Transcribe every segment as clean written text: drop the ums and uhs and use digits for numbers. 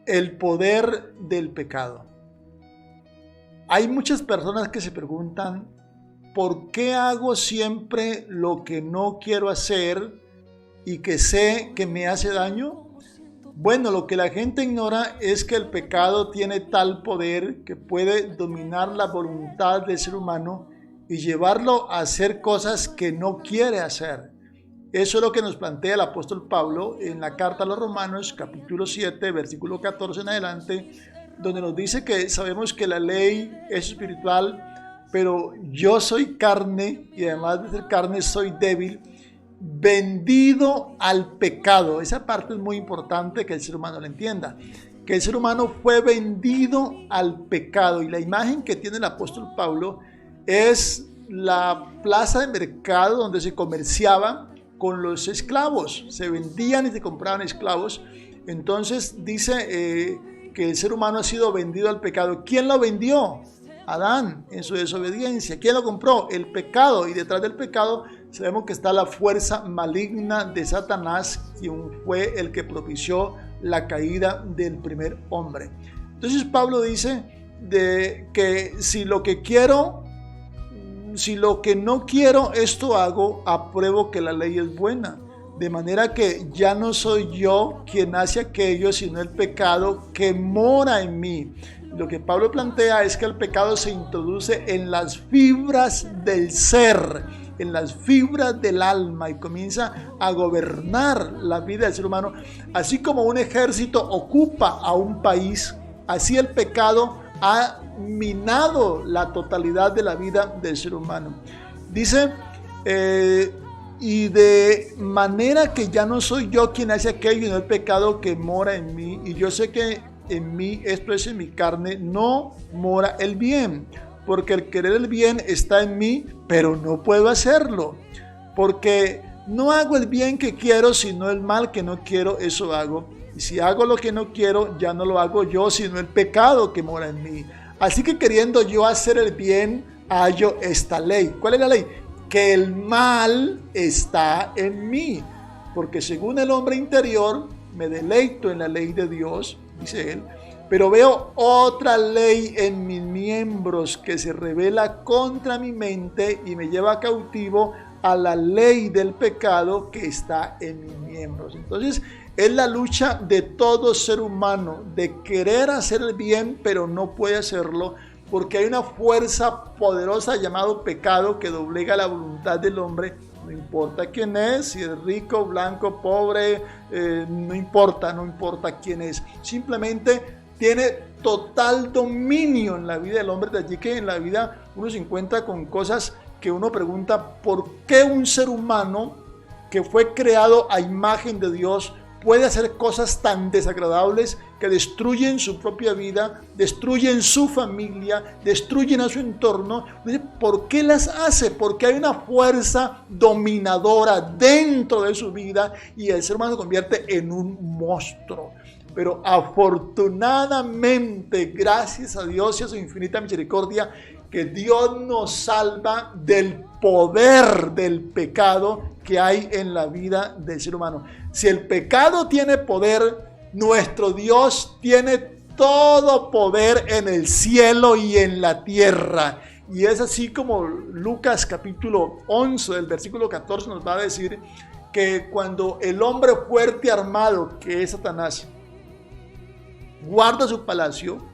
El poder del pecado. Hay muchas personas que se preguntan, ¿por qué hago siempre lo que no quiero hacer y que sé que me hace daño? Bueno, lo que la gente ignora es que el pecado tiene tal poder que puede dominar la voluntad del ser humano y llevarlo a hacer cosas que no quiere hacer. Eso es lo que nos plantea el apóstol Pablo en la carta a los Romanos, capítulo 7, versículo 14 en adelante, donde nos dice que sabemos que la ley es espiritual, pero yo soy carne y además de ser carne soy débil, vendido al pecado. Esa parte es muy importante que el ser humano la entienda, que el ser humano fue vendido al pecado, y la imagen que tiene el apóstol Pablo es la plaza de mercado donde se comerciaba con los esclavos, se vendían y se compraban esclavos. Entonces dice que el ser humano ha sido vendido al pecado. ¿Quién lo vendió? Adán, en su desobediencia. ¿Quién lo compró? El pecado. Y detrás del pecado sabemos que está la fuerza maligna de Satanás, quien fue el que propició la caída del primer hombre. Entonces Pablo dice que si lo que no quiero, esto hago, apruebo que la ley es buena. De manera que ya no soy yo quien hace aquello, sino el pecado que mora en mí. Lo que Pablo plantea es que el pecado se introduce en las fibras del ser, en las fibras del alma, y comienza a gobernar la vida del ser humano. Así como un ejército ocupa a un país, así el pecado ha minado la totalidad de la vida del ser humano. Dice, y de manera que ya no soy yo quien hace aquello, sino el pecado que mora en mí. Y yo sé que en mí, esto es en mi carne, no mora el bien. Porque el querer el bien está en mí, pero no puedo hacerlo. Porque no hago el bien que quiero, sino el mal que no quiero, eso hago. Y si hago lo que no quiero, ya no lo hago yo, sino el pecado que mora en mí. Así que queriendo yo hacer el bien, hallo esta ley. ¿Cuál es la ley? Que el mal está en mí. Porque según el hombre interior, me deleito en la ley de Dios, dice él, pero veo otra ley en mis miembros que se revela contra mi mente y me lleva cautivo a la ley del pecado que está en mis miembros. Entonces, es la lucha de todo ser humano, de querer hacer el bien, pero no puede hacerlo, porque hay una fuerza poderosa llamada pecado que doblega la voluntad del hombre. No importa quién es, si es rico, blanco, pobre, no importa quién es. Simplemente tiene total dominio en la vida del hombre. De allí que en la vida uno se encuentra con cosas que uno pregunta, ¿por qué un ser humano que fue creado a imagen de Dios puede hacer cosas tan desagradables que destruyen su propia vida, destruyen su familia, destruyen a su entorno? ¿Por qué las hace? Porque hay una fuerza dominadora dentro de su vida y el ser humano se convierte en un monstruo. Pero afortunadamente, gracias a Dios y a su infinita misericordia, que Dios nos salva del poder del pecado que hay en la vida del ser humano. Si el pecado tiene poder, nuestro Dios tiene todo poder en el cielo y en la tierra. Y es así como Lucas capítulo 11, del versículo 14 nos va a decir que cuando el hombre fuerte armado, que es Satanás, guarda su palacio,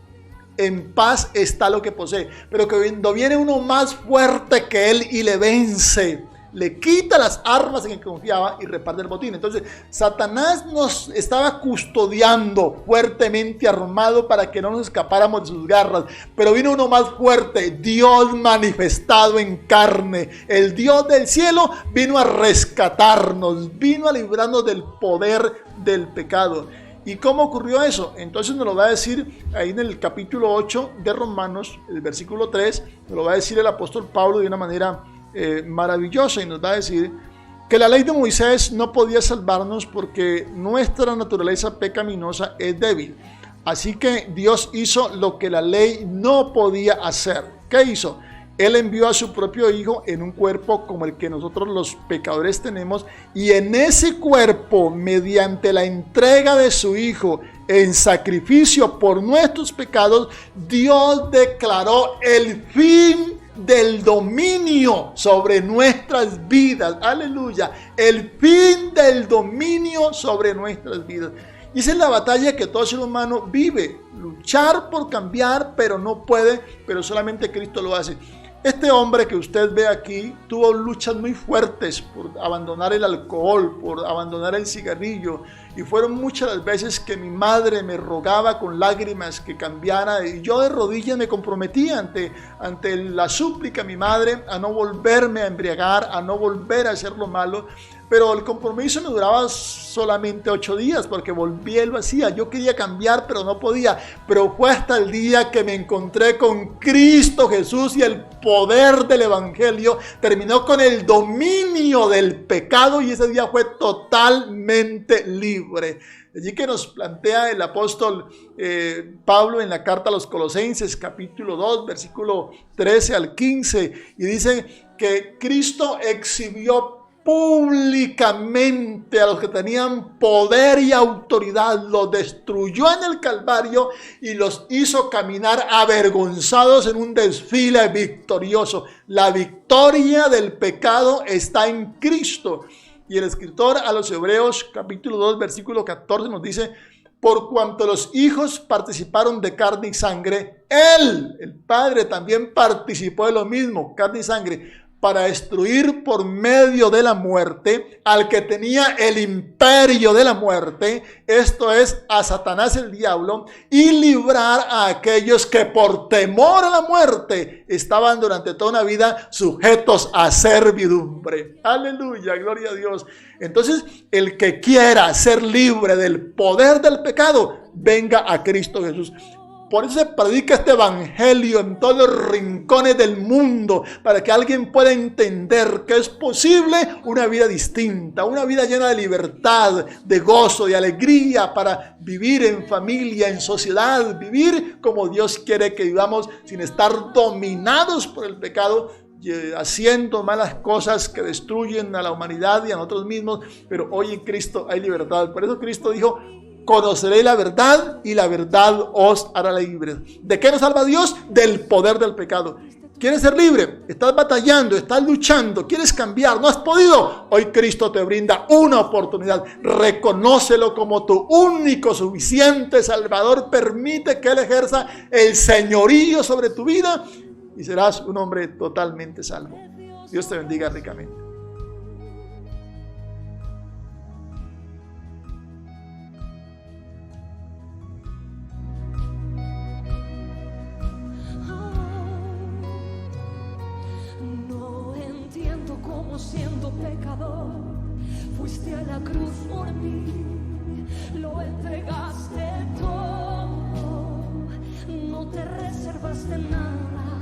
en paz está lo que posee. Pero que cuando viene uno más fuerte que él y le vence, le quita las armas en que confiaba y reparte el botín. Entonces Satanás nos estaba custodiando fuertemente armado para que no nos escapáramos de sus garras. Pero vino uno más fuerte, Dios manifestado en carne, el Dios del cielo, vino a rescatarnos, vino a librarnos del poder del pecado. ¿Y cómo ocurrió eso? Entonces nos lo va a decir ahí en el capítulo 8 de Romanos, el versículo 3, nos lo va a decir el apóstol Pablo de una manera maravillosa, y nos va a decir que la ley de Moisés no podía salvarnos porque nuestra naturaleza pecaminosa es débil. Así que Dios hizo lo que la ley no podía hacer. ¿Qué hizo? Él envió a su propio Hijo en un cuerpo como el que nosotros los pecadores tenemos, y en ese cuerpo, mediante la entrega de su Hijo en sacrificio por nuestros pecados, Dios declaró el fin del dominio sobre nuestras vidas. Aleluya. El fin del dominio sobre nuestras vidas. Y esa es la batalla que todo ser humano vive. Luchar por cambiar, pero no puede, pero solamente Cristo lo hace. Este hombre que usted ve aquí tuvo luchas muy fuertes por abandonar el alcohol, por abandonar el cigarrillo. Y fueron muchas las veces que mi madre me rogaba con lágrimas que cambiara. Y yo de rodillas me comprometía ante la súplica de mi madre a no volverme a embriagar, a no volver a hacer lo malo. Pero el compromiso me duraba solamente 8 días porque volví y lo hacía. Yo quería cambiar, pero no podía. Pero fue hasta el día que me encontré con Cristo Jesús y el poder del Evangelio terminó con el dominio del pecado y ese día fue totalmente libre. Allí que nos plantea el apóstol Pablo en la carta a los Colosenses, capítulo 2, versículo 13 al 15, y dice que Cristo exhibió públicamente a los que tenían poder y autoridad, los destruyó en el Calvario y los hizo caminar avergonzados en un desfile victorioso. La victoria del pecado está en Cristo. Y el escritor a los Hebreos, capítulo 2, versículo 14, nos dice: por cuanto los hijos participaron de carne y sangre, Él, el Padre, también participó de lo mismo, carne y sangre, para destruir por medio de la muerte al que tenía el imperio de la muerte, esto es, a Satanás el diablo, y librar a aquellos que por temor a la muerte estaban durante toda una vida sujetos a servidumbre. Aleluya, gloria a Dios. Entonces, el que quiera ser libre del poder del pecado, venga a Cristo Jesús. Por eso se predica este evangelio en todos los rincones del mundo, para que alguien pueda entender que es posible una vida distinta, una vida llena de libertad, de gozo, de alegría, para vivir en familia, en sociedad, vivir como Dios quiere que vivamos, sin estar dominados por el pecado, haciendo malas cosas que destruyen a la humanidad y a nosotros mismos. Pero hoy en Cristo hay libertad. Por eso Cristo dijo: conoceréis la verdad y la verdad os hará libres. ¿De qué nos salva Dios? Del poder del pecado. ¿Quieres ser libre? Estás batallando, estás luchando, quieres cambiar, no has podido. Hoy Cristo te brinda una oportunidad. Reconócelo como tu único, suficiente Salvador. Permite que Él ejerza el señorío sobre tu vida y serás un hombre totalmente salvo. Dios te bendiga ricamente. Siendo pecador, fuiste a la cruz por mí, lo entregaste todo, no te reservaste nada.